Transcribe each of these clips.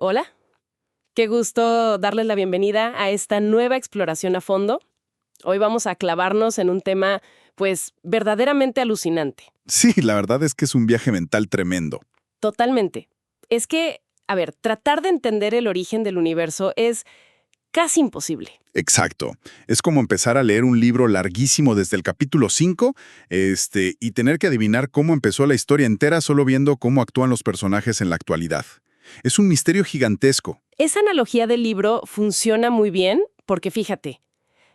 Hola. Qué gusto darles la bienvenida a esta nueva exploración a fondo. Hoy vamos a clavarnos en un tema, pues, verdaderamente alucinante. Sí, la verdad es que es un viaje mental tremendo. Totalmente. Es que, a ver, tratar de entender el origen del universo es casi imposible. Exacto. Es como empezar a leer un libro larguísimo desde el capítulo 5, y tener que adivinar cómo empezó la historia entera solo viendo cómo actúan los personajes en la actualidad. Es un misterio gigantesco. Esa analogía del libro funciona muy bien porque, fíjate,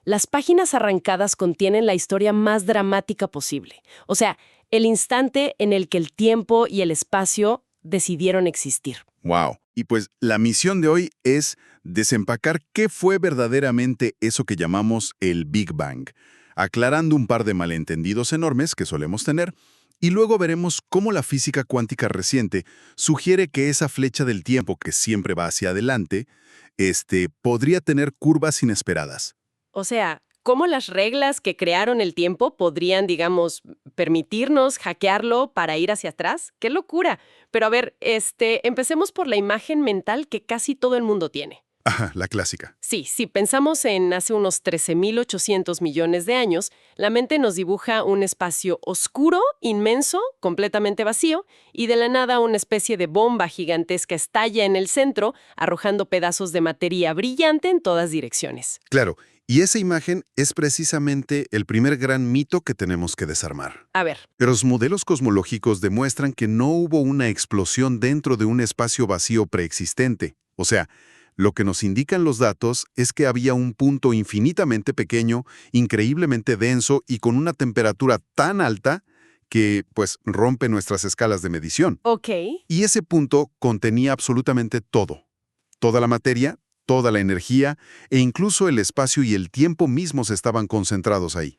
las páginas arrancadas contienen la historia más dramática posible. O sea, el instante en el que el tiempo y el espacio decidieron existir. Wow. Y pues la misión de hoy es desempacar qué fue verdaderamente eso que llamamos el Big Bang, aclarando un par de malentendidos enormes que solemos tener, y luego veremos cómo la física cuántica reciente sugiere que esa flecha del tiempo que siempre va hacia adelante, podría tener curvas inesperadas. O sea, ¿cómo las reglas que crearon el tiempo podrían, digamos, permitirnos hackearlo para ir hacia atrás? ¡Qué locura! Pero a ver, empecemos por la imagen mental que casi todo el mundo tiene. Ajá, la clásica. Sí, si pensamos en hace unos 13.800 millones de años, la mente nos dibuja un espacio oscuro, inmenso, completamente vacío, y de la nada una especie de bomba gigantesca estalla en el centro, arrojando pedazos de materia brillante en todas direcciones. Claro, y esa imagen es precisamente el primer gran mito que tenemos que desarmar. A ver, Los modelos cosmológicos demuestran que no hubo una explosión dentro de un espacio vacío preexistente. O sea, lo que nos indican los datos es que había un punto infinitamente pequeño, increíblemente denso y con una temperatura tan alta que, pues, rompe nuestras escalas de medición. ok. Y ese punto contenía absolutamente todo. Toda la materia, toda la energía e incluso el espacio y el tiempo mismos estaban concentrados ahí.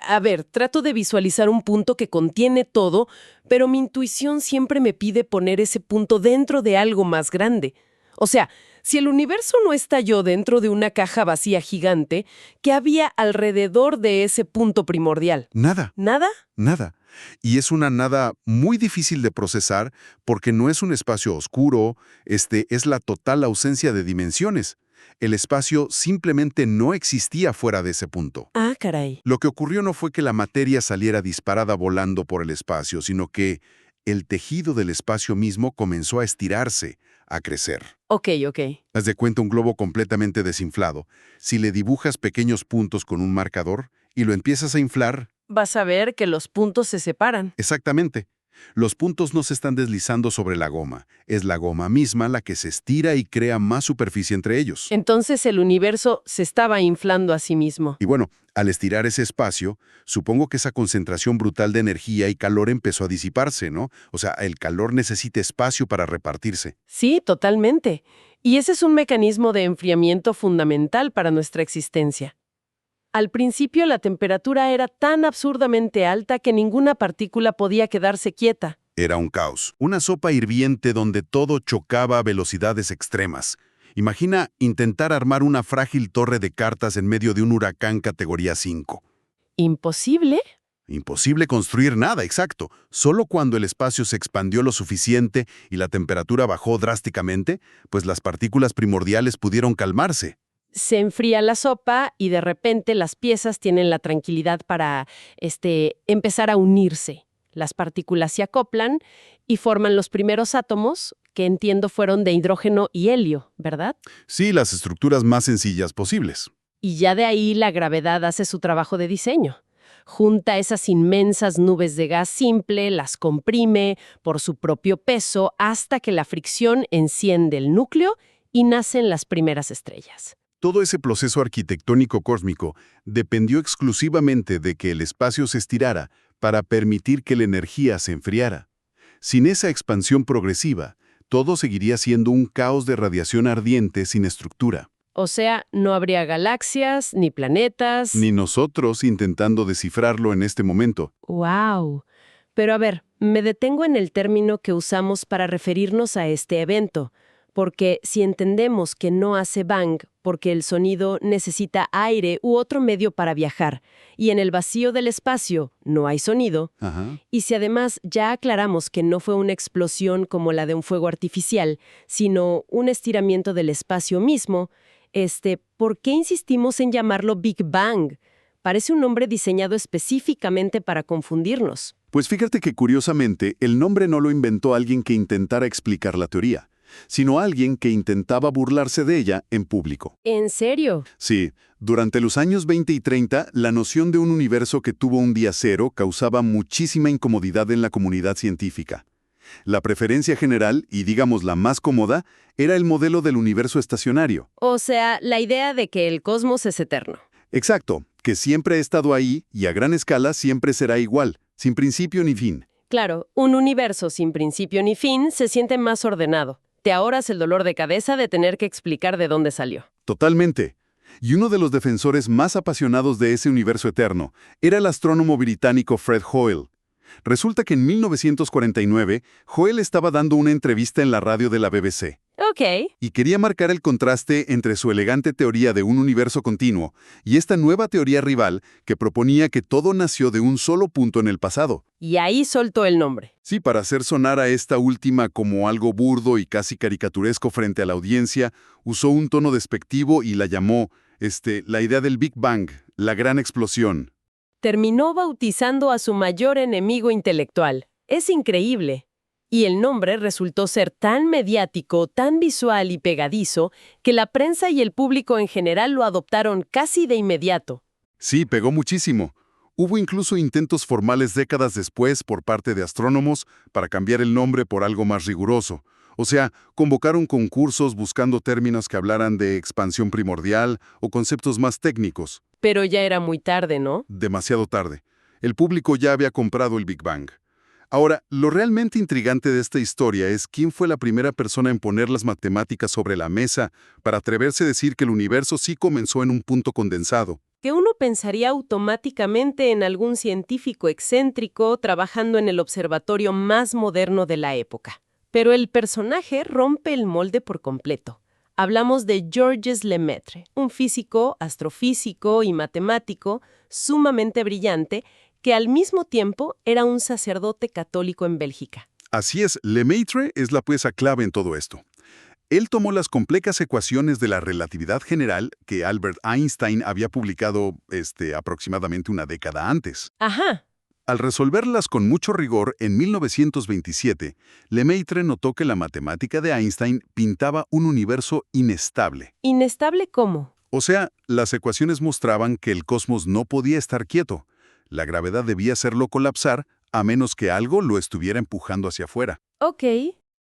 A ver, trato de visualizar un punto que contiene todo, pero mi intuición siempre me pide poner ese punto dentro de algo más grande. O sea, si el universo no estalló dentro de una caja vacía gigante, ¿qué había alrededor de ese punto primordial? Nada, ¿Nada? nada. Y es una nada muy difícil de procesar porque no es un espacio oscuro, es la total ausencia de dimensiones. El espacio simplemente no existía fuera de ese punto. Ah, caray. Lo que ocurrió no fue que la materia saliera disparada volando por el espacio, sino que el tejido del espacio mismo comenzó a estirarse, a crecer. Ok, ok. Haz de cuenta un globo completamente desinflado. Si le dibujas pequeños puntos con un marcador y lo empiezas a inflar, Vas a ver que los puntos se separan. exactamente. Los puntos no se están deslizando sobre la goma. Es la goma misma la que se estira y crea más superficie entre ellos. Entonces el universo se estaba inflando a sí mismo. Y bueno, al estirar ese espacio, supongo que esa concentración brutal de energía y calor empezó a disiparse, ¿no? O sea, el calor necesita espacio para repartirse. Sí, totalmente. Y ese es un mecanismo de enfriamiento fundamental para nuestra existencia. Al principio la temperatura era tan absurdamente alta que ninguna partícula podía quedarse quieta. Era un caos. Una sopa hirviente donde todo chocaba a velocidades extremas. Imagina intentar armar una frágil torre de cartas en medio de un huracán categoría 5. ¿Imposible? Imposible construir nada, exacto. Solo cuando el espacio se expandió lo suficiente y la temperatura bajó drásticamente, pues las partículas primordiales pudieron calmarse. Se enfría la sopa y de repente las piezas tienen la tranquilidad para, empezar a unirse. Las partículas se acoplan y forman los primeros átomos, que entiendo fueron de hidrógeno y helio, ¿verdad? Sí, las estructuras más sencillas posibles. Y ya de ahí la gravedad hace su trabajo de diseño. Junta esas inmensas nubes de gas simple, las comprime por su propio peso hasta que la fricción enciende el núcleo y nacen las primeras estrellas. Todo ese proceso arquitectónico cósmico dependió exclusivamente de que el espacio se estirara para permitir que la energía se enfriara. Sin esa expansión progresiva, todo seguiría siendo un caos de radiación ardiente sin estructura. O sea, no habría galaxias ni planetas. Ni nosotros intentando descifrarlo en este momento. ¡Wow! Pero a ver, me detengo en el término que usamos para referirnos a este evento, porque si entendemos que no hace bang porque el sonido necesita aire u otro medio para viajar, y en el vacío del espacio no hay sonido, Ajá. y si además ya aclaramos que no fue una explosión como la de un fuego artificial, sino un estiramiento del espacio mismo, ¿por qué insistimos en llamarlo Big Bang? Parece un nombre diseñado específicamente para confundirnos. Pues fíjate que curiosamente el nombre no lo inventó alguien que intentara explicar la teoría, sino alguien que intentaba burlarse de ella en público. ¿En serio? Sí, durante los años 20 y 30, la noción de un universo que tuvo un día cero causaba muchísima incomodidad en la comunidad científica. La preferencia general, y digamos la más cómoda, era el modelo del universo estacionario. O sea, la idea de que el cosmos es eterno. Exacto, que siempre ha estado ahí y a gran escala siempre será igual, sin principio ni fin. Claro, un universo sin principio ni fin se siente más ordenado. Te ahorras el dolor de cabeza de tener que explicar de dónde salió. Totalmente. Y uno de los defensores más apasionados de ese universo eterno era el astrónomo británico Fred Hoyle. Resulta que en 1949, Hoyle estaba dando una entrevista en la radio de la BBC. Ok. Y quería marcar el contraste entre su elegante teoría de un universo continuo y esta nueva teoría rival que proponía que todo nació de un solo punto en el pasado. Y ahí soltó el nombre. Sí, para hacer sonar a esta última como algo burdo y casi caricaturesco frente a la audiencia, usó un tono despectivo y la llamó, la idea del Big Bang, la gran explosión. Terminó bautizando a su mayor enemigo intelectual. Es increíble. Y el nombre resultó ser tan mediático, tan visual y pegadizo, que la prensa y el público en general lo adoptaron casi de inmediato. Sí, pegó muchísimo. Hubo incluso intentos formales décadas después por parte de astrónomos para cambiar el nombre por algo más riguroso. O sea, convocaron concursos buscando términos que hablaran de expansión primordial o conceptos más técnicos. Pero ya era muy tarde, ¿no? Demasiado tarde. El público ya había comprado el Big Bang. Ahora, lo realmente intrigante de esta historia es quién fue la primera persona en poner las matemáticas sobre la mesa para atreverse a decir que el universo sí comenzó en un punto condensado. Que uno pensaría automáticamente en algún científico excéntrico trabajando en el observatorio más moderno de la época. Pero el personaje rompe el molde por completo. Hablamos de Georges Lemaitre, un físico, astrofísico y matemático sumamente brillante que al mismo tiempo era un sacerdote católico en Bélgica. Así es, Lemaitre es la pieza clave en todo esto. Él tomó las complejas ecuaciones de la relatividad general que Albert Einstein había publicado aproximadamente una década antes. Ajá. Al resolverlas con mucho rigor en 1927, Lemaitre notó que la matemática de Einstein pintaba un universo inestable. ¿Inestable cómo? O sea, las ecuaciones mostraban que el cosmos no podía estar quieto. La gravedad debía hacerlo colapsar a menos que algo lo estuviera empujando hacia afuera. Ok.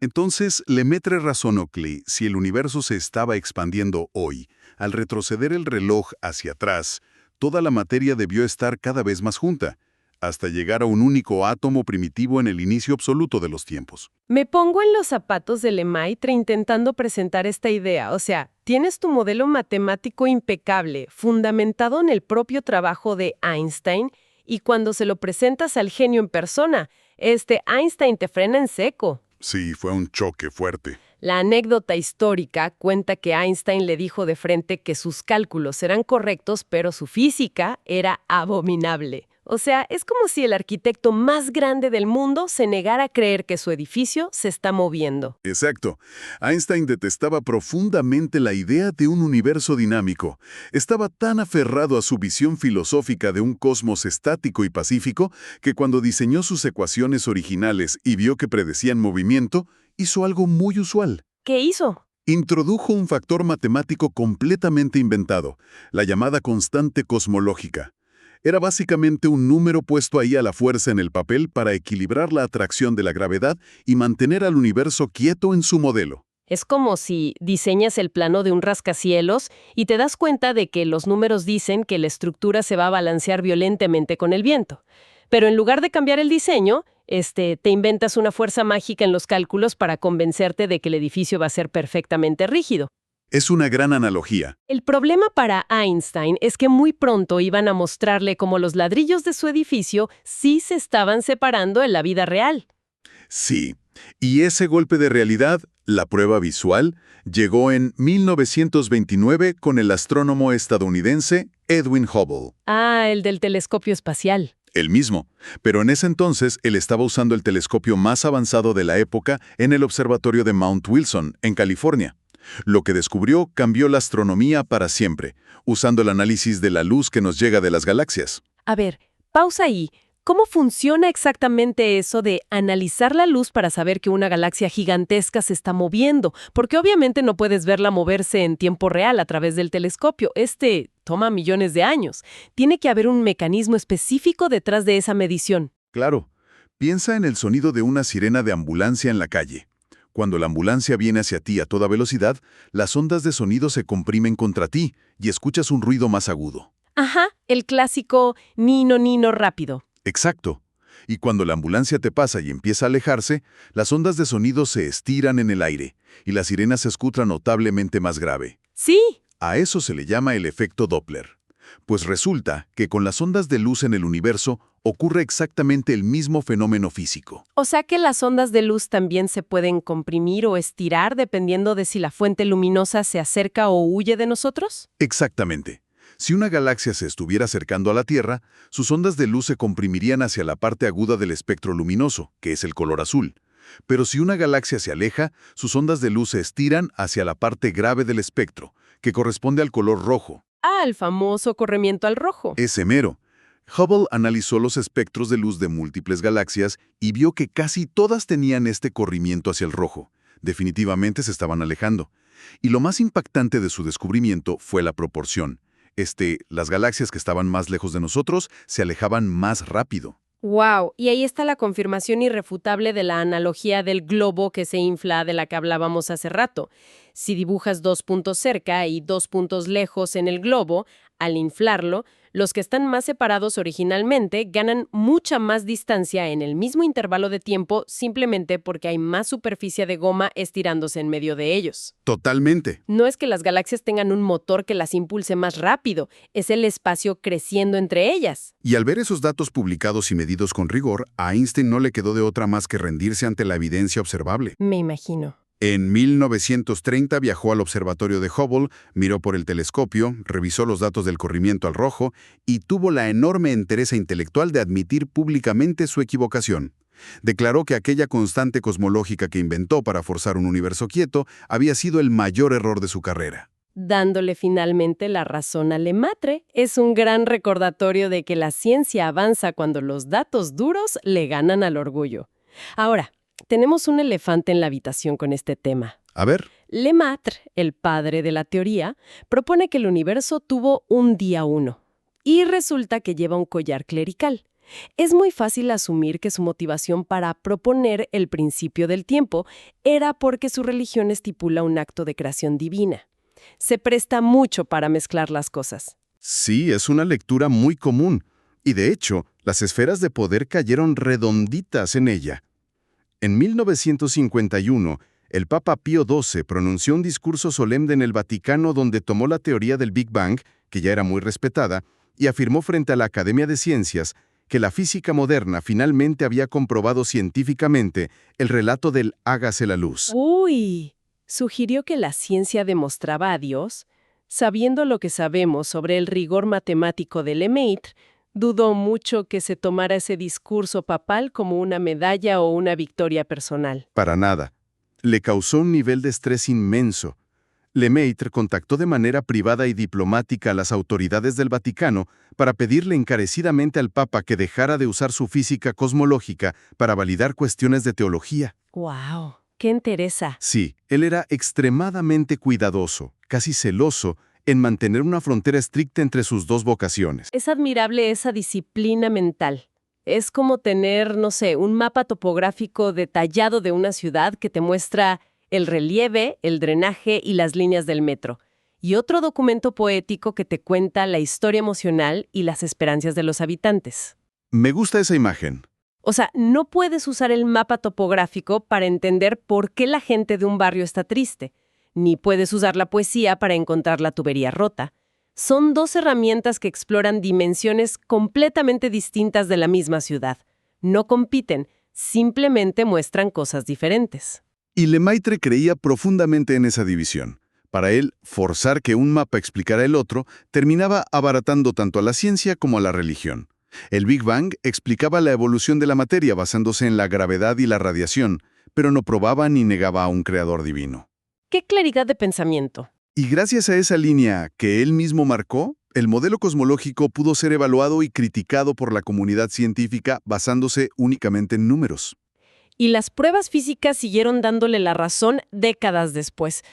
Entonces, Lemaitre razonó que si el universo se estaba expandiendo hoy, al retroceder el reloj hacia atrás, toda la materia debió estar cada vez más junta, hasta llegar a un único átomo primitivo en el inicio absoluto de los tiempos. Me pongo en los zapatos de Lemaitre intentando presentar esta idea. O sea, tienes tu modelo matemático impecable, fundamentado en el propio trabajo de Einstein, y cuando se lo presentas al genio en persona, Einstein te frena en seco. Sí, fue un choque fuerte. La anécdota histórica cuenta que Einstein le dijo de frente que sus cálculos eran correctos, pero su física era abominable. O sea, es como si el arquitecto más grande del mundo se negara a creer que su edificio se está moviendo. Exacto. Einstein detestaba profundamente la idea de un universo dinámico. Estaba tan aferrado a su visión filosófica de un cosmos estático y pacífico que cuando diseñó sus ecuaciones originales y vio que predecían movimiento, hizo algo muy usual. ¿Qué hizo? Introdujo un factor matemático completamente inventado, la llamada constante cosmológica. Era básicamente un número puesto ahí a la fuerza en el papel para equilibrar la atracción de la gravedad y mantener al universo quieto en su modelo. Es como si diseñas el plano de un rascacielos y te das cuenta de que los números dicen que la estructura se va a balancear violentamente con el viento. Pero en lugar de cambiar el diseño, te inventas una fuerza mágica en los cálculos para convencerte de que el edificio va a ser perfectamente rígido. Es una gran analogía. El problema para Einstein es que muy pronto iban a mostrarle cómo los ladrillos de su edificio sí se estaban separando en la vida real. Sí, y ese golpe de realidad La prueba visual llegó en 1929 con el astrónomo estadounidense Edwin Hubble. Ah, el del telescopio espacial. El mismo, pero en ese entonces él estaba usando el telescopio más avanzado de la época en el observatorio de Mount Wilson, en California. Lo que descubrió cambió la astronomía para siempre, usando el análisis de la luz que nos llega de las galaxias. A ver, pausa ahí. ¿Cómo funciona exactamente eso de analizar la luz para saber que una galaxia gigantesca se está moviendo? Porque obviamente no puedes verla moverse en tiempo real a través del telescopio. Toma millones de años. Tiene que haber un mecanismo específico detrás de esa medición. Claro, piensa en el sonido de una sirena de ambulancia en la calle. Cuando la ambulancia viene hacia ti a toda velocidad, las ondas de sonido se comprimen contra ti y escuchas un ruido más agudo. Ajá, el clásico nino, nino rápido. Exacto. Y cuando la ambulancia te pasa y empieza a alejarse, las ondas de sonido se estiran en el aire y la sirena se escucha notablemente más grave. Sí. A eso se le llama el efecto Doppler. Pues resulta que con las ondas de luz en el universo ocurre exactamente el mismo fenómeno físico. O sea que las ondas de luz también se pueden comprimir o estirar dependiendo de si la fuente luminosa se acerca o huye de nosotros. Exactamente. Si una galaxia se estuviera acercando a la Tierra, sus ondas de luz se comprimirían hacia la parte aguda del espectro luminoso, que es el color azul. Pero si una galaxia se aleja, sus ondas de luz se estiran hacia la parte grave del espectro, que corresponde al color rojo. Ah, el famoso corrimiento al rojo. Ese mero. Hubble analizó los espectros de luz de múltiples galaxias y vio que casi todas tenían este corrimiento hacia el rojo. Definitivamente se estaban alejando. Y lo más impactante de su descubrimiento fue la proporción. Las galaxias que estaban más lejos de nosotros se alejaban más rápido. Wow, y ahí está la confirmación irrefutable de la analogía del globo que se infla de la que hablábamos hace rato. Si dibujas 2 puntos cerca y 2 puntos lejos en el globo, al inflarlo, los que están más separados originalmente ganan mucha más distancia en el mismo intervalo de tiempo simplemente porque hay más superficie de goma estirándose en medio de ellos. Totalmente. No es que las galaxias tengan un motor que las impulse más rápido, es el espacio creciendo entre ellas. Y al ver esos datos publicados y medidos con rigor, a Einstein no le quedó de otra más que rendirse ante la evidencia observable. Me imagino. En 1930 viajó al observatorio de Hubble, miró por el telescopio, revisó los datos del corrimiento al rojo y tuvo la enorme entereza intelectual de admitir públicamente su equivocación. Declaró que aquella constante cosmológica que inventó para forzar un universo quieto había sido el mayor error de su carrera. Dándole finalmente la razón a Lemaitre, es un gran recordatorio de que la ciencia avanza cuando los datos duros le ganan al orgullo. Ahora, tenemos un elefante en la habitación con este tema. A ver. Lemaitre, el padre de la teoría, propone que el universo tuvo un día 1. Y resulta que lleva un collar clerical. Es muy fácil asumir que su motivación para proponer el principio del tiempo era porque su religión estipula un acto de creación divina. Se presta mucho para mezclar las cosas. Sí, es una lectura muy común. Y de hecho, las esferas de poder cayeron redonditas en ella. En 1951, el Papa Pío XII pronunció un discurso solemne en el Vaticano donde tomó la teoría del Big Bang, que ya era muy respetada, y afirmó frente a la Academia de Ciencias que la física moderna finalmente había comprobado científicamente el relato del hágase la luz. ¡Uy! Sugirió que la ciencia demostraba a Dios. Sabiendo lo que sabemos sobre el rigor matemático de Lemaitre, dudó mucho que se tomara ese discurso papal como una medalla o una victoria personal. Para nada. Le causó un nivel de estrés inmenso. Lemaitre contactó de manera privada y diplomática a las autoridades del Vaticano para pedirle encarecidamente al Papa que dejara de usar su física cosmológica para validar cuestiones de teología. ¡Wow! ¡Qué interesa! Sí, él era extremadamente cuidadoso, casi celoso, en mantener una frontera estricta entre sus dos vocaciones. Es admirable esa disciplina mental. Es como tener, no sé, un mapa topográfico detallado de una ciudad que te muestra el relieve, el drenaje y las líneas del metro. Y otro documento poético que te cuenta la historia emocional y las esperanzas de los habitantes. Me gusta esa imagen. O sea, no puedes usar el mapa topográfico para entender por qué la gente de un barrio está triste, ni puedes usar la poesía para encontrar la tubería rota. Son 2 herramientas que exploran dimensiones completamente distintas de la misma ciudad. No compiten, simplemente muestran cosas diferentes. Y Lemaitre creía profundamente en esa división. Para él, forzar que un mapa explicara el otro terminaba abaratando tanto a la ciencia como a la religión. El Big Bang explicaba la evolución de la materia basándose en la gravedad y la radiación, pero no probaba ni negaba a un creador divino. ¡Qué claridad de pensamiento! Y gracias a esa línea que él mismo marcó, el modelo cosmológico pudo ser evaluado y criticado por la comunidad científica basándose únicamente en números. Y las pruebas físicas siguieron dándole la razón décadas después.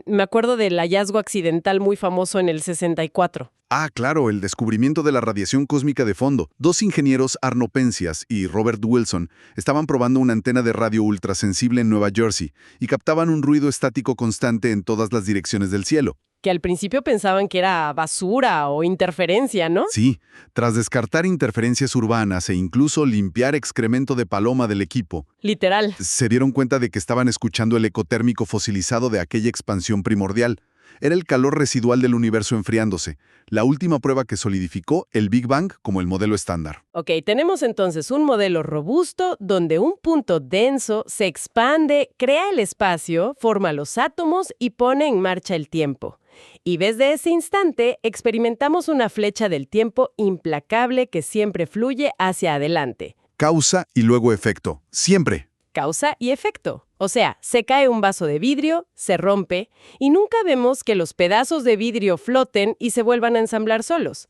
Me acuerdo del hallazgo accidental muy famoso en el 64. Ah, claro, el descubrimiento de la radiación cósmica de fondo. Dos ingenieros, Arno Penzias y Robert Wilson, estaban probando una antena de radio ultrasensible en Nueva Jersey y captaban un ruido estático constante en todas las direcciones del cielo. Que al principio pensaban que era basura o interferencia, ¿no? Sí, tras descartar interferencias urbanas e incluso limpiar excremento de paloma del equipo, Literal. se dieron cuenta de que estaban escuchando el eco térmico fosilizado de aquella expansión primordial. Era el calor residual del universo enfriándose, la última prueba que solidificó el Big Bang como el modelo estándar. Ok, tenemos entonces un modelo robusto donde un punto denso se expande, crea el espacio, forma los átomos y pone en marcha el tiempo. Y desde ese instante experimentamos una flecha del tiempo implacable que siempre fluye hacia adelante. Causa y luego efecto, siempre. Causa y efecto. O sea, se cae un vaso de vidrio, se rompe, y nunca vemos que los pedazos de vidrio floten y se vuelvan a ensamblar solos.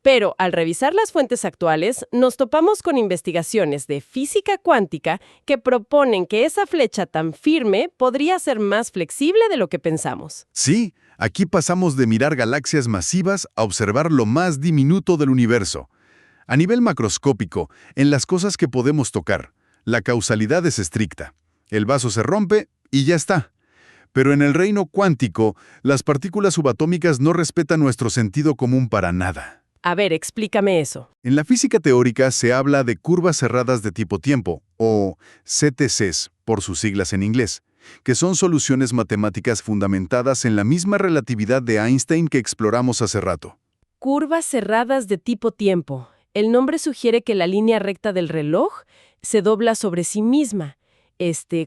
Pero al revisar las fuentes actuales, nos topamos con investigaciones de física cuántica que proponen que esa flecha tan firme podría ser más flexible de lo que pensamos. Sí, aquí pasamos de mirar galaxias masivas a observar lo más diminuto del universo. A nivel macroscópico, en las cosas que podemos tocar, la causalidad es estricta. El vaso se rompe y ya está. Pero en el reino cuántico, las partículas subatómicas no respetan nuestro sentido común para nada. A ver, explícame eso. En la física teórica se habla de curvas cerradas de tipo tiempo, o CTCs, por sus siglas en inglés, que son soluciones matemáticas fundamentadas en la misma relatividad de Einstein que exploramos hace rato. Curvas cerradas de tipo tiempo. El nombre sugiere que la línea recta del reloj se dobla sobre sí misma,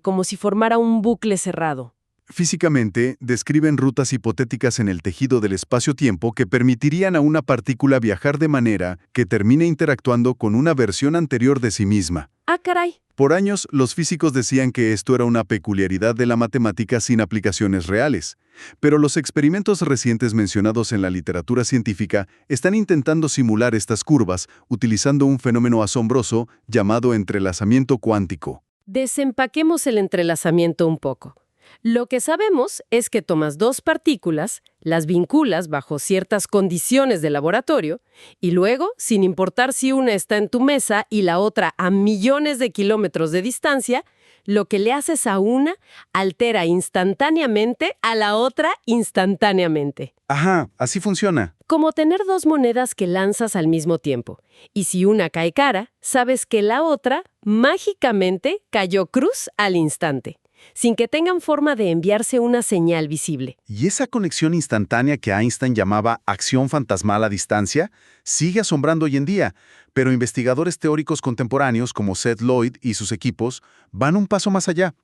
como si formara un bucle cerrado. Físicamente, describen rutas hipotéticas en el tejido del espacio-tiempo que permitirían a una partícula viajar de manera que termine interactuando con una versión anterior de sí misma. ¡Ah, caray! Por años, los físicos decían que esto era una peculiaridad de la matemática sin aplicaciones reales. Pero los experimentos recientes mencionados en la literatura científica están intentando simular estas curvas utilizando un fenómeno asombroso llamado entrelazamiento cuántico. Desempaquemos el entrelazamiento un poco. Lo que sabemos es que tomas dos partículas, las vinculas bajo ciertas condiciones de laboratorio, y luego, sin importar si una está en tu mesa y la otra a millones de kilómetros de distancia, lo que le haces a una altera instantáneamente a la otra instantáneamente. Ajá, así funciona. Como tener dos monedas que lanzas al mismo tiempo. Y si una cae cara, sabes que la otra, mágicamente, cayó cruz al instante, sin que tengan forma de enviarse una señal visible. Y esa conexión instantánea que Einstein llamaba acción fantasmal a distancia sigue asombrando hoy en día, pero investigadores teóricos contemporáneos como Seth Lloyd y sus equipos van un paso más allá.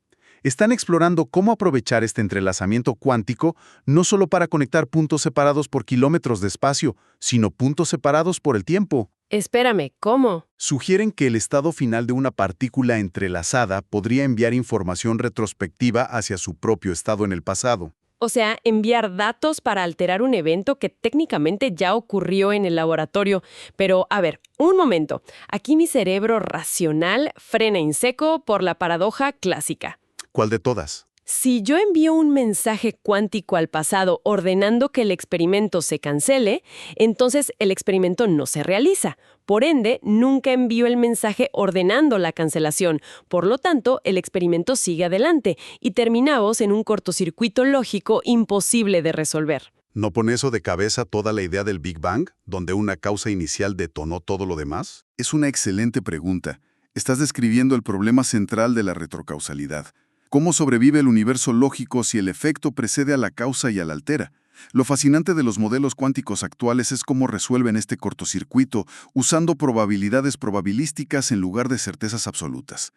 Están explorando cómo aprovechar este entrelazamiento cuántico no solo para conectar puntos separados por kilómetros de espacio, sino puntos separados por el tiempo. Espérame, ¿cómo? Sugieren que el estado final de una partícula entrelazada podría enviar información retrospectiva hacia su propio estado en el pasado. O sea, enviar datos para alterar un evento que técnicamente ya ocurrió en el laboratorio. Pero, a ver, un momento. Aquí mi cerebro racional frena en seco por la paradoja clásica. ¿Cuál de todas? Si yo envío un mensaje cuántico al pasado ordenando que el experimento se cancele, entonces el experimento no se realiza. Por ende, nunca envío el mensaje ordenando la cancelación. Por lo tanto, el experimento sigue adelante y terminamos en un cortocircuito lógico imposible de resolver. ¿No pone eso de cabeza toda la idea del Big Bang, donde una causa inicial detonó todo lo demás? Es una excelente pregunta. Estás describiendo el problema central de la retrocausalidad. ¿Cómo sobrevive el universo lógico si el efecto precede a la causa y a la altera? Lo fascinante de los modelos cuánticos actuales es cómo resuelven este cortocircuito usando probabilidades probabilísticas en lugar de certezas absolutas.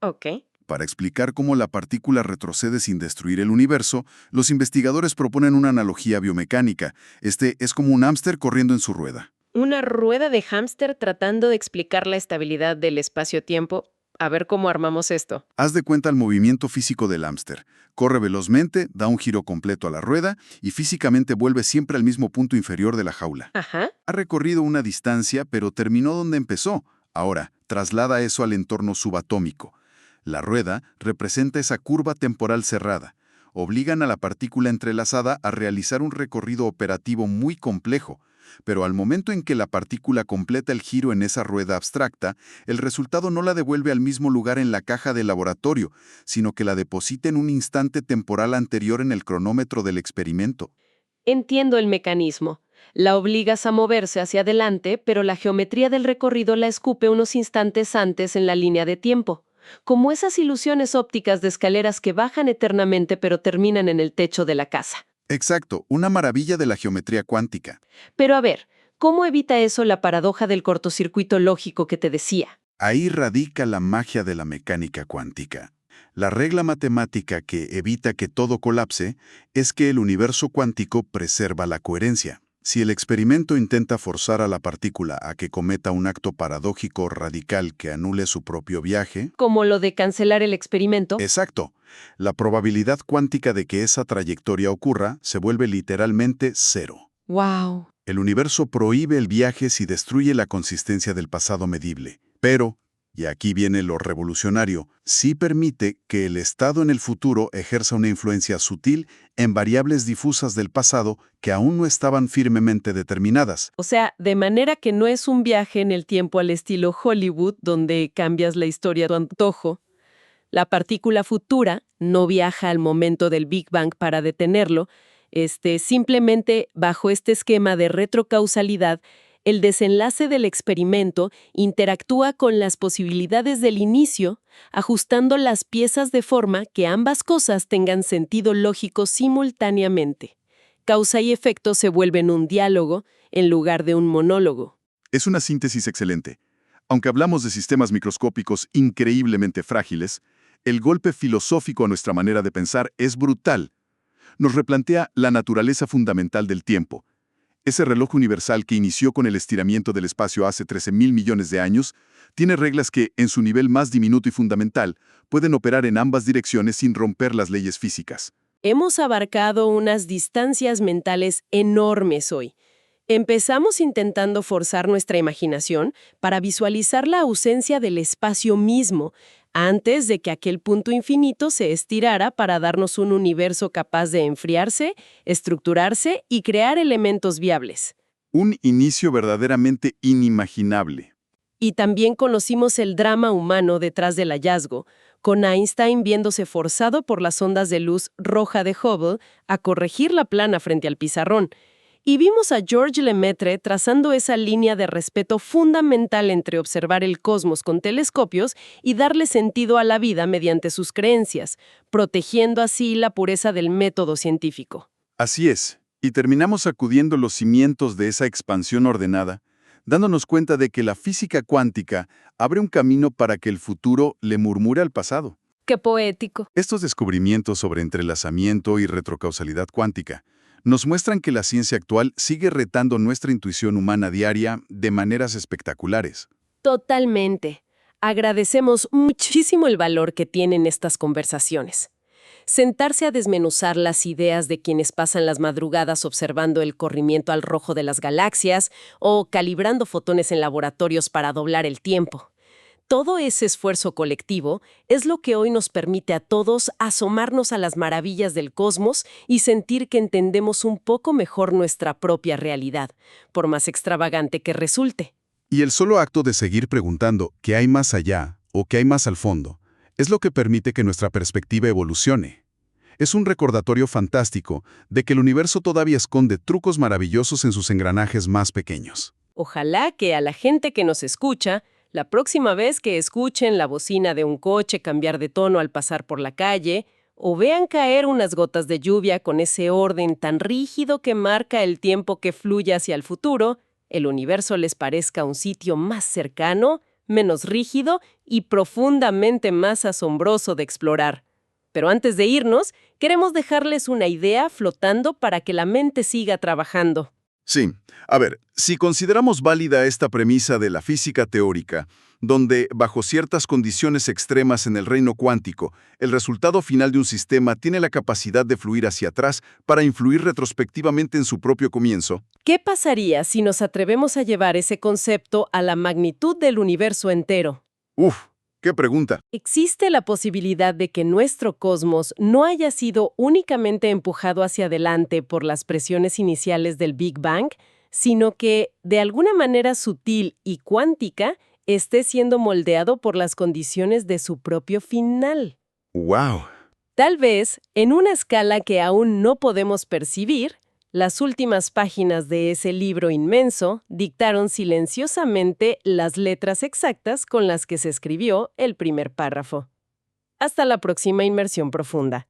Ok. Para explicar cómo la partícula retrocede sin destruir el universo, los investigadores proponen una analogía biomecánica. Este es como un hámster corriendo en su rueda. Una rueda de hámster tratando de explicar la estabilidad del espacio-tiempo. A ver cómo armamos esto. Haz de cuenta el movimiento físico del hámster. Corre velozmente, da un giro completo a la rueda y físicamente vuelve siempre al mismo punto inferior de la jaula. Ajá. Ha recorrido una distancia, pero terminó donde empezó. Ahora, traslada eso al entorno subatómico. La rueda representa esa curva temporal cerrada. Obligan a la partícula entrelazada a realizar un recorrido operativo muy complejo, pero al momento en que la partícula completa el giro en esa rueda abstracta, el resultado no la devuelve al mismo lugar en la caja del laboratorio, sino que la deposita en un instante temporal anterior en el cronómetro del experimento. Entiendo el mecanismo. La obligas a moverse hacia adelante, pero la geometría del recorrido la escupe unos instantes antes en la línea de tiempo. Como esas ilusiones ópticas de escaleras que bajan eternamente pero terminan en el techo de la casa. Exacto, una maravilla de la geometría cuántica. Pero a ver, ¿cómo evita eso la paradoja del cortocircuito lógico que te decía? Ahí radica la magia de la mecánica cuántica. La regla matemática que evita que todo colapse es que el universo cuántico preserva la coherencia. Si el experimento intenta forzar a la partícula a que cometa un acto paradójico radical que anule su propio viaje, Como lo de cancelar el experimento. exacto, la probabilidad cuántica de que esa trayectoria ocurra se vuelve literalmente cero. ¡Wow! El universo prohíbe el viaje si destruye la consistencia del pasado medible, pero, y aquí viene lo revolucionario, sí permite que el estado en el futuro ejerza una influencia sutil en variables difusas del pasado que aún no estaban firmemente determinadas. O sea, de manera que no es un viaje en el tiempo al estilo Hollywood, donde cambias la historia a tu antojo. La partícula futura no viaja al momento del Big Bang para detenerlo. Simplemente, bajo este esquema de retrocausalidad, el desenlace del experimento interactúa con las posibilidades del inicio, ajustando las piezas de forma que ambas cosas tengan sentido lógico simultáneamente. Causa y efecto se vuelven un diálogo en lugar de un monólogo. Es una síntesis excelente. Aunque hablamos de sistemas microscópicos increíblemente frágiles, el golpe filosófico a nuestra manera de pensar es brutal. Nos replantea la naturaleza fundamental del tiempo. Ese reloj universal que inició con el estiramiento del espacio hace 13.000 millones de años, tiene reglas que, en su nivel más diminuto y fundamental, pueden operar en ambas direcciones sin romper las leyes físicas. Hemos abarcado unas distancias mentales enormes hoy. Empezamos intentando forzar nuestra imaginación para visualizar la ausencia del espacio mismo, antes de que aquel punto infinito se estirara para darnos un universo capaz de enfriarse, estructurarse y crear elementos viables. Un inicio verdaderamente inimaginable. Y también conocimos el drama humano detrás del hallazgo, con Einstein viéndose forzado por las ondas de luz roja de Hubble a corregir la plana frente al pizarrón. Y vimos a Georges Lemaitre trazando esa línea de respeto fundamental entre observar el cosmos con telescopios y darle sentido a la vida mediante sus creencias, protegiendo así la pureza del método científico. Así es, y terminamos sacudiendo los cimientos de esa expansión ordenada, dándonos cuenta de que la física cuántica abre un camino para que el futuro le murmure al pasado. ¡Qué poético! Estos descubrimientos sobre entrelazamiento y retrocausalidad cuántica nos muestran que la ciencia actual sigue retando nuestra intuición humana diaria de maneras espectaculares. Totalmente. Agradecemos muchísimo el valor que tienen estas conversaciones. Sentarse a desmenuzar las ideas de quienes pasan las madrugadas observando el corrimiento al rojo de las galaxias o calibrando fotones en laboratorios para doblar el tiempo. Todo ese esfuerzo colectivo es lo que hoy nos permite a todos asomarnos a las maravillas del cosmos y sentir que entendemos un poco mejor nuestra propia realidad, por más extravagante que resulte. Y el solo acto de seguir preguntando qué hay más allá o qué hay más al fondo es lo que permite que nuestra perspectiva evolucione. Es un recordatorio fantástico de que el universo todavía esconde trucos maravillosos en sus engranajes más pequeños. Ojalá que a la gente que nos escucha, la próxima vez que escuchen la bocina de un coche cambiar de tono al pasar por la calle, o vean caer unas gotas de lluvia con ese orden tan rígido que marca el tiempo que fluye hacia el futuro, el universo les parezca un sitio más cercano, menos rígido y profundamente más asombroso de explorar. Pero antes de irnos, queremos dejarles una idea flotando para que la mente siga trabajando. Sí. A ver, si consideramos válida esta premisa de la física teórica, donde, bajo ciertas condiciones extremas en el reino cuántico, el resultado final de un sistema tiene la capacidad de fluir hacia atrás para influir retrospectivamente en su propio comienzo. ¿Qué pasaría si nos atrevemos a llevar ese concepto a la magnitud del universo entero? ¡Uf! ¡Qué pregunta! ¿Existe la posibilidad de que nuestro cosmos no haya sido únicamente empujado hacia adelante por las presiones iniciales del Big Bang, sino que, de alguna manera sutil y cuántica, esté siendo moldeado por las condiciones de su propio final? ¡Wow! Tal vez, en una escala que aún no podemos percibir, las últimas páginas de ese libro inmenso dictaron silenciosamente las letras exactas con las que se escribió el primer párrafo. Hasta la próxima inmersión profunda.